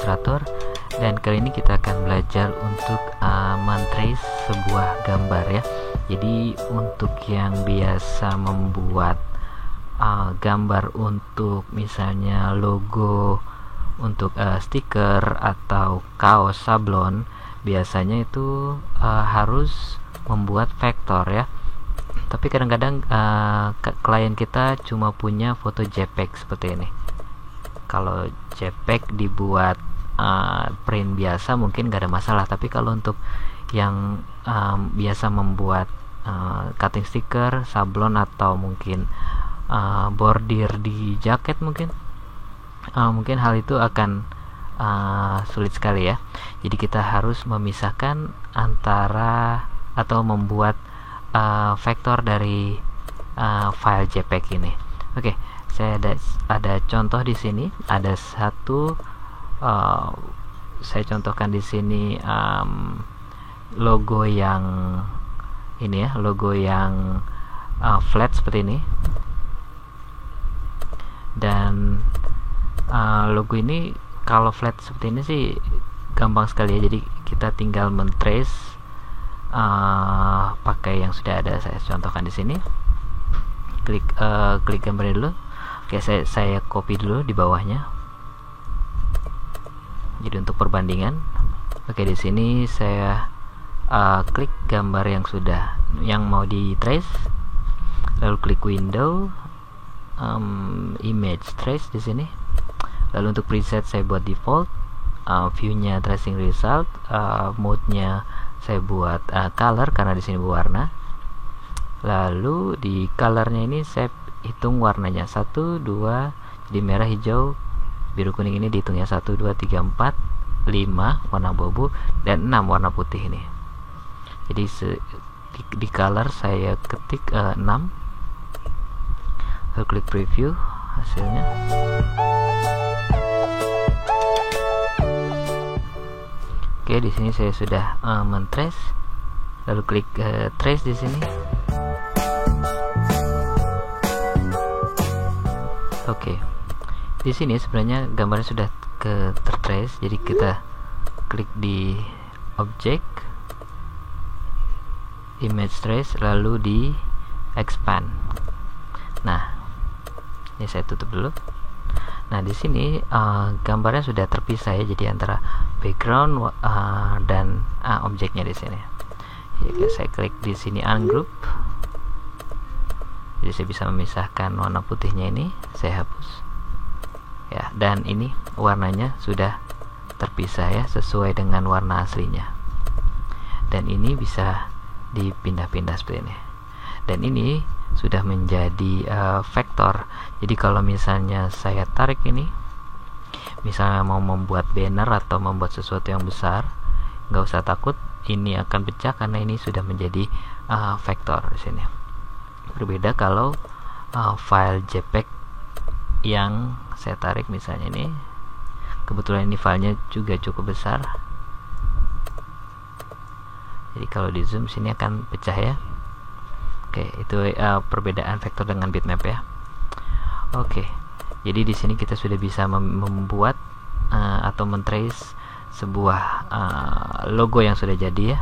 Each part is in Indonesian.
Illustrator, dan kali ini kita akan belajar untuk men-trace sebuah gambar ya. Jadi untuk yang biasa membuat gambar untuk misalnya logo, untuk stiker atau kaos sablon, biasanya itu harus membuat vektor ya. Tapi kadang-kadang klien kita cuma punya foto JPEG seperti ini. Kalau JPEG dibuat print biasa mungkin gak ada masalah, tapi kalau untuk yang biasa membuat cutting stiker, sablon, atau mungkin bordir di jaket, mungkin hal itu akan sulit sekali ya. Jadi kita harus memisahkan antara atau membuat vektor dari file JPEG ini. Oke, saya ada contoh di sini. Ada satu saya contohkan di sini logo yang ini ya, logo yang flat seperti ini. Dan logo ini kalau flat seperti ini sih gampang sekali ya. Jadi kita tinggal men-trace pakai yang sudah ada. Saya contohkan di sini. Klik gambarnya dulu. Oke, saya copy dulu di bawahnya. Jadi untuk perbandingan. Oke, di sini saya klik gambar yang mau di trace, lalu klik window, image trace di sini. Lalu untuk preset saya buat default, view-nya tracing result, mode-nya saya buat color karena di sini berwarna. Lalu di colornya ini saya hitung warnanya 1, 2, jadi merah, hijau, biru, kuning ini dihitungnya 1, 2, 3, 4, 5 warna abu-abu, dan 6 warna putih ini. Jadi di color saya ketik 6, lalu klik preview hasilnya. Oke, di sini saya sudah men-trace, lalu klik trace di sini. Oke, di sini sebenarnya gambarnya sudah tertrace. Jadi kita klik di object, image trace, lalu di expand. Nah, ini saya tutup dulu. Nah, di sini gambarnya sudah terpisah ya, jadi antara background dan objeknya di sini. Jadi saya klik di sini ungroup. Jadi saya bisa memisahkan warna putihnya ini, saya hapus. Ya, dan ini warnanya sudah terpisah ya, sesuai dengan warna aslinya. Dan ini bisa dipindah-pindah seperti ini. Dan ini sudah menjadi vektor. Jadi kalau misalnya saya tarik ini, misalnya mau membuat banner atau membuat sesuatu yang besar, nggak usah takut, ini akan pecah karena ini sudah menjadi vektor di sini. Berbeda kalau file JPEG yang saya tarik, misalnya ini, kebetulan ini filenya juga cukup besar. Jadi kalau di zoom sini akan pecah ya. Oke, itu perbedaan vektor dengan bitmap ya. Oke, jadi di sini kita sudah bisa membuat atau men-trace sebuah logo yang sudah jadi ya,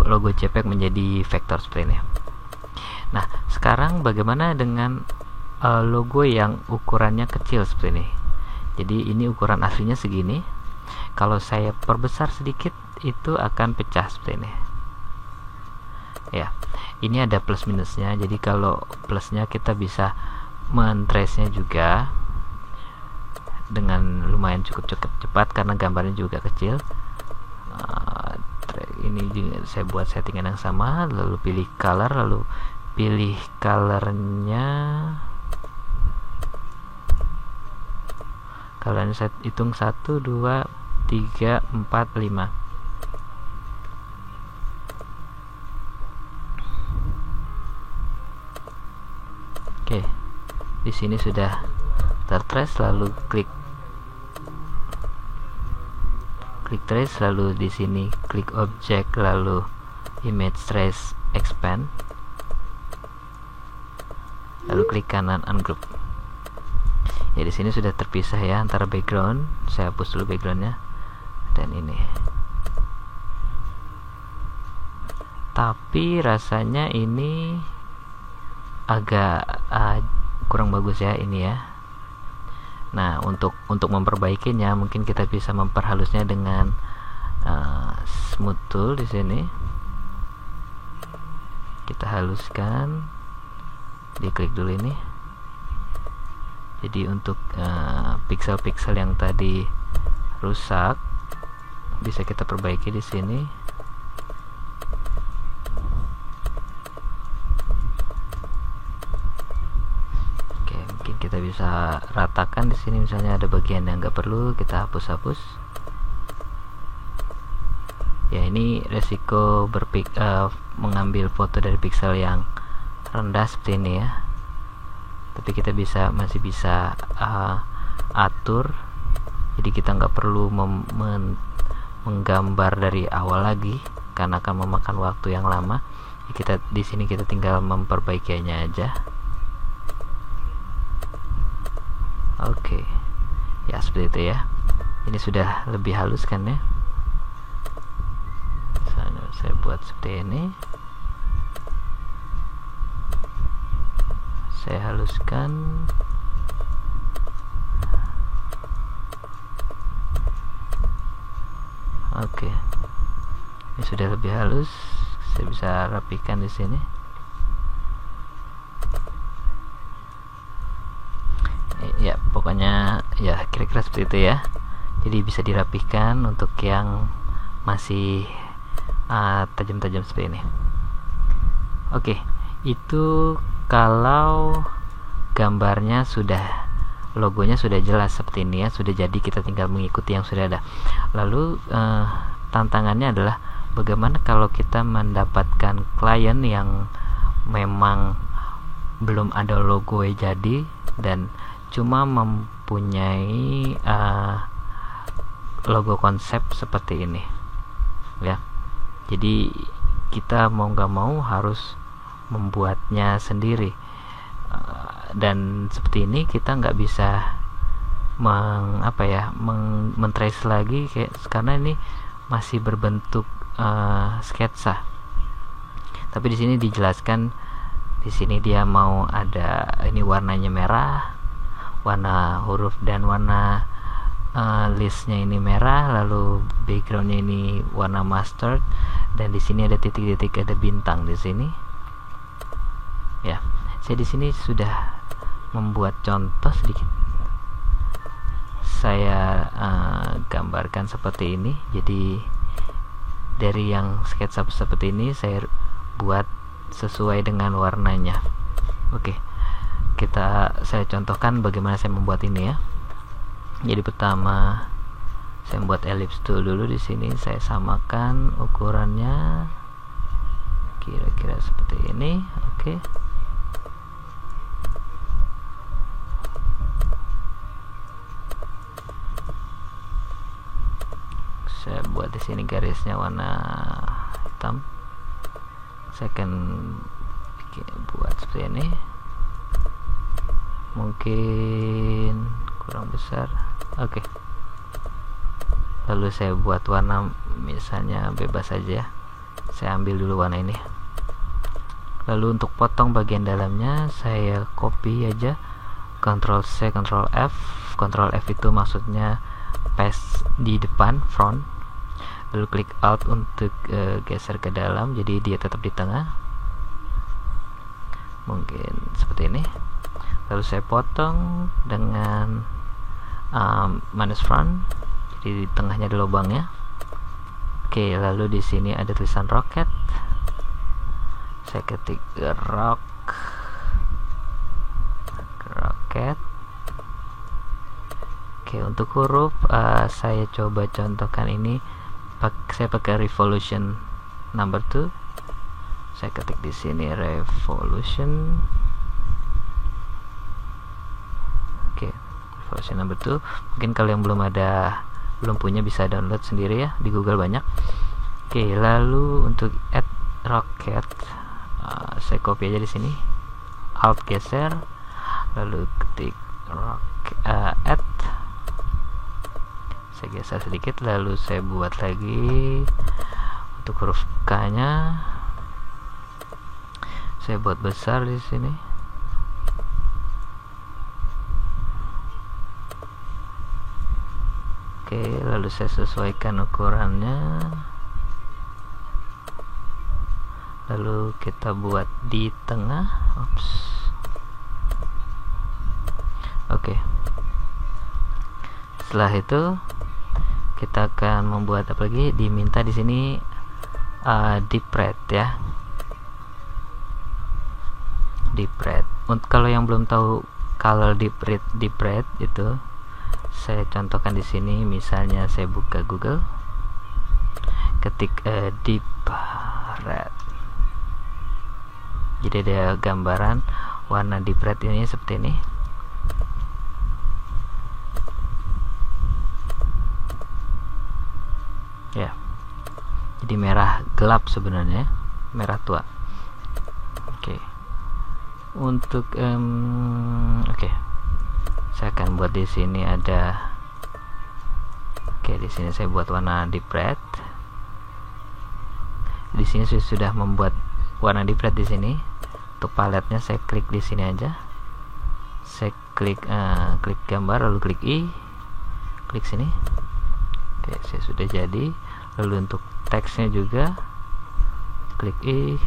logo JPEG menjadi vektor seperti ini. Nah, sekarang bagaimana dengan logo yang ukurannya kecil seperti ini? Jadi ini ukuran aslinya segini. Kalau saya perbesar sedikit, itu akan pecah seperti ini. Ya, ini ada plus minusnya. Jadi kalau plusnya kita bisa men-trace-nya juga dengan lumayan cukup cepat karena gambarnya juga kecil. Ini juga saya buat settingan yang sama, lalu pilih color, lalu pilih colornya. Colornya saya hitung 1, 2, 3, 4, 5. Oke, di sini sudah tertrace, lalu klik trace, lalu di sini klik object, lalu image trace expand, lalu klik kanan ungroup. Ya, di sini sudah terpisah ya antara background. Saya hapus dulu backgroundnya. dan ini. Tapi rasanya ini agak kurang bagus ya ini ya. Nah, untuk memperbaikinya mungkin kita bisa memperhalusnya dengan smooth tool di sini. Kita haluskan, diklik dulu ini. Jadi untuk pixel-pixel yang tadi rusak bisa kita perbaiki di sini. Kita bisa ratakan di sini, misalnya ada bagian yang nggak perlu kita hapus-hapus. Ya, ini resiko mengambil foto dari pixel yang rendah seperti ini ya. Tapi kita masih bisa atur, jadi kita nggak perlu menggambar dari awal lagi karena akan memakan waktu yang lama. Kita di sini kita tinggal memperbaikinya aja. Oke, ya seperti itu ya. Ini sudah lebih halus kan ya. Misalnya saya buat seperti ini, saya haluskan. Oke, ini sudah lebih halus. Saya bisa rapikan di sini. Ya, pokoknya ya kira-kira seperti itu ya. Jadi bisa dirapihkan untuk yang masih tajam-tajam seperti ini. Oke, itu kalau gambarnya logonya sudah jelas seperti ini ya, sudah jadi, kita tinggal mengikuti yang sudah ada. Lalu tantangannya adalah bagaimana kalau kita mendapatkan klien yang memang belum ada logo jadi dan cuma mempunyai logo konsep seperti ini ya. Jadi kita mau nggak mau harus membuatnya sendiri, dan seperti ini kita nggak bisa men-trace lagi karena ini masih berbentuk sketsa. Tapi di sini dijelaskan, di sini dia mau ada ini warnanya merah, warna huruf dan warna listnya ini merah, lalu backgroundnya ini warna mustard, dan di sini ada titik-titik, ada bintang di sini ya. Saya di sini sudah membuat contoh sedikit, saya gambarkan seperti ini. Jadi dari yang sketsa seperti ini saya buat sesuai dengan warnanya. Oke, saya contohkan bagaimana saya membuat ini ya. Jadi pertama saya membuat ellipse tool dulu. Di sini saya samakan ukurannya kira-kira seperti ini. Oke. Saya buat di sini garisnya warna hitam. Saya akan buat seperti ini. Mungkin kurang besar. Oke. Lalu saya buat warna misalnya bebas saja. Saya ambil dulu warna ini. Lalu untuk potong bagian dalamnya saya copy aja, Ctrl C, Ctrl F. Ctrl F itu maksudnya paste di depan, front. Lalu klik Alt untuk geser ke dalam, jadi dia tetap di tengah. Mungkin seperti ini. Lalu saya potong dengan minus front, jadi di tengahnya ada lubangnya. Oke, lalu di sini ada tulisan rocket. Saya ketik rocket. Oke, untuk huruf saya coba contohkan ini. Saya pakai revolution number 2. Saya ketik di sini revolution. Oke, revolution number 2. Mungkin kalau yang belum punya bisa download sendiri ya, di Google banyak. Oke, lalu untuk add rocket saya copy aja di sini, Alt geser, lalu ketik add. saya geser sedikit, lalu saya buat lagi untuk huruf K nya saya buat besar di sini. Oke, lalu saya sesuaikan ukurannya, lalu kita buat di tengah. Oke, setelah itu kita akan membuat apa lagi, diminta di sini deep red ya, deep red. Kalau yang belum tahu color deep red itu saya contohkan di sini. Misalnya saya buka Google, ketik deep red, jadi ada gambaran warna deep red ini seperti ini. Ya, jadi merah gelap sebenarnya, merah tua. Oke, untuk oke, saya akan buat di sini ada. Oke, di sini saya buat warna deep red. Di sini saya sudah membuat warna deep red di sini. Untuk paletnya saya klik di sini aja. Saya klik gambar, lalu klik I, klik sini. Oke, saya sudah jadi. Lalu untuk teksnya juga klik I.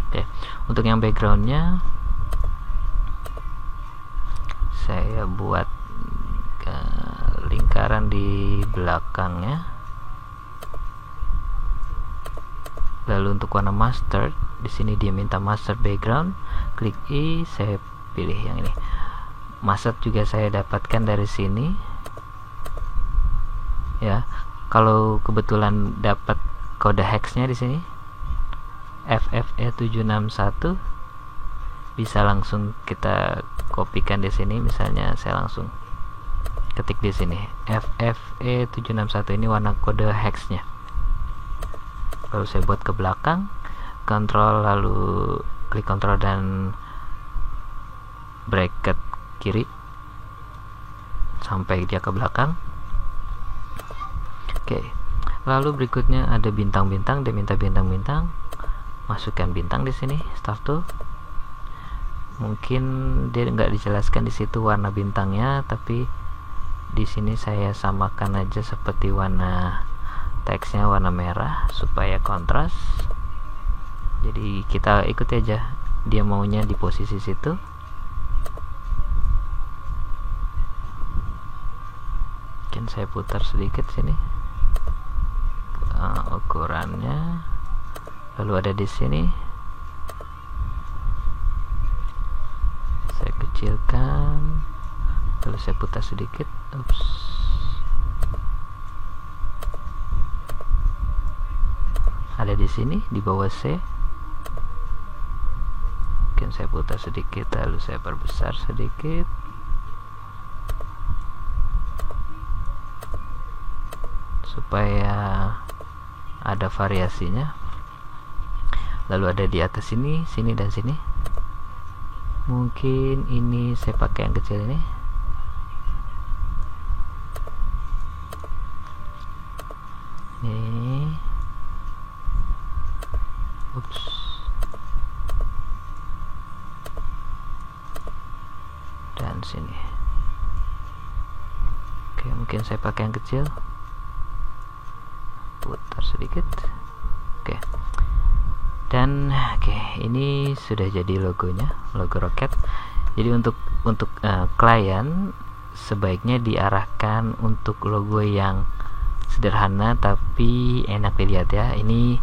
Oke, untuk yang backgroundnya saya buat lingkaran di belakangnya. Lalu untuk warna mustard, di sini dia minta mustard background, klik I, saya pilih yang ini. Mustard juga saya dapatkan dari sini ya. Kalau kebetulan dapat kode hexnya di sini FFE761, bisa langsung kita kopikan di sini. Misalnya saya langsung ketik di sini FFE761, ini warna kode hexnya. Lalu saya buat ke belakang, kontrol, lalu klik kontrol dan bracket kiri sampai dia ke belakang. Oke, lalu berikutnya ada bintang-bintang. Dia minta bintang-bintang, masukkan bintang di sini, start tool. Mungkin dia nggak dijelaskan di situ warna bintangnya, tapi di sini saya samakan aja seperti warna teksnya, warna merah supaya kontras. Jadi kita ikuti aja dia maunya di posisi situ. Mungkin saya putar sedikit sini ukurannya, lalu ada di sini saya kecilkan, lalu saya putar sedikit. Ada di sini di bawah C. Mungkin saya putar sedikit, lalu saya perbesar sedikit. Supaya ada variasinya. Lalu ada di atas sini, sini dan sini. Mungkin ini saya pakai yang kecil ini. Nih. Dan sini. Oke, mungkin saya pakai yang kecil. Putar sedikit. Oke. Dan oke, ini sudah jadi logonya, logo roket. Jadi untuk klien sebaiknya diarahkan untuk logo yang sederhana tapi enak dilihat ya. Ini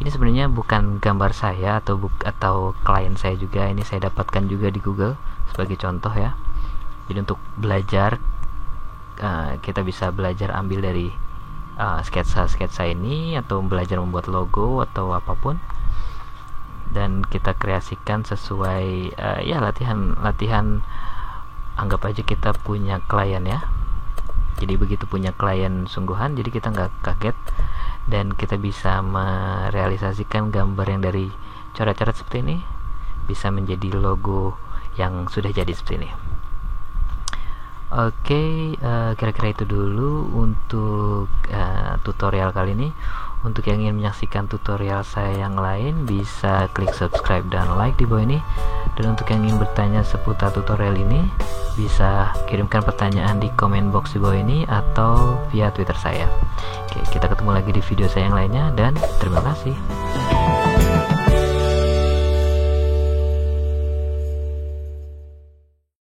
sebenarnya bukan gambar saya atau klien saya juga. Ini saya dapatkan juga di Google sebagai contoh ya. Jadi untuk belajar kita bisa belajar ambil dari sketsa ini, atau belajar membuat logo atau apapun, dan kita kreasikan sesuai ya latihan. Anggap aja kita punya klien ya. Jadi begitu punya klien sungguhan, jadi kita nggak kaget dan kita bisa merealisasikan gambar yang dari coret-coret seperti ini bisa menjadi logo yang sudah jadi seperti ini. Oke, kira-kira itu dulu untuk tutorial kali ini. Untuk yang ingin menyaksikan tutorial saya yang lain, bisa klik subscribe dan like di bawah ini. Dan untuk yang ingin bertanya seputar tutorial ini, bisa kirimkan pertanyaan di komen box di bawah ini atau via Twitter saya. Oke, kita ketemu lagi di video saya yang lainnya, dan terima kasih.